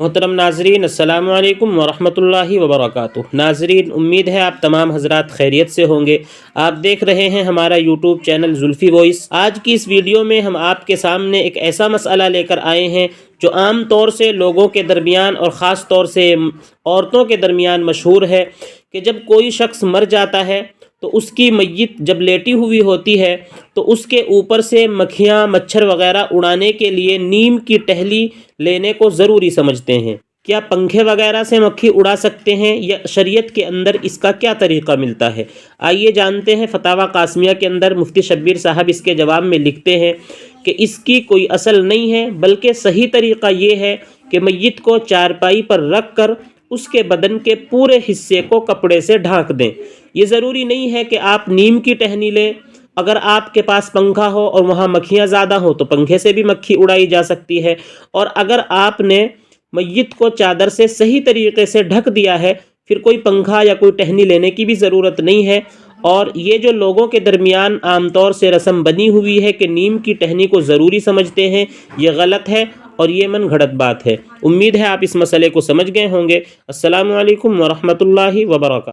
محترم ناظرین، السلام علیکم ورحمۃ اللہ وبرکاتہ۔ ناظرین، امید ہے آپ تمام حضرات خیریت سے ہوں گے۔ آپ دیکھ رہے ہیں ہمارا یوٹیوب چینل زلفی وائس۔ آج کی اس ویڈیو میں ہم آپ کے سامنے ایک ایسا مسئلہ لے کر آئے ہیں جو عام طور سے لوگوں کے درمیان اور خاص طور سے عورتوں کے درمیان مشہور ہے کہ جب کوئی شخص مر جاتا ہے تو اس کی میت جب لیٹی ہوئی ہوتی ہے تو اس کے اوپر سے مکھیاں مچھر وغیرہ اڑانے کے لیے نیم کی ٹہلی لینے کو ضروری سمجھتے ہیں۔ کیا پنکھے وغیرہ سے مکھی اڑا سکتے ہیں یا شریعت کے اندر اس کا کیا طریقہ ملتا ہے؟ آئیے جانتے ہیں۔ فتاوی قاسمیہ کے اندر مفتی شبیر صاحب اس کے جواب میں لکھتے ہیں کہ اس کی کوئی اصل نہیں ہے، بلکہ صحیح طریقہ یہ ہے کہ میت کو چارپائی پر رکھ کر اس کے بدن کے پورے حصے کو کپڑے سے ڈھانک دیں۔ یہ ضروری نہیں ہے کہ آپ نیم کی ٹہنی لیں۔ اگر آپ کے پاس پنکھا ہو اور وہاں مکھیاں زیادہ ہوں تو پنکھے سے بھی مکھی اڑائی جا سکتی ہے، اور اگر آپ نے میت کو چادر سے صحیح طریقے سے ڈھک دیا ہے پھر کوئی پنکھا یا کوئی ٹہنی لینے کی بھی ضرورت نہیں ہے۔ اور یہ جو لوگوں کے درمیان عام طور سے رسم بنی ہوئی ہے کہ نیم کی ٹہنی کو ضروری سمجھتے ہیں، یہ غلط ہے اور یہ من گھڑت بات ہے۔ امید ہے آپ اس مسئلے کو سمجھ گئے ہوں گے۔ السلام علیکم ورحمۃ اللہ وبرکاتہ۔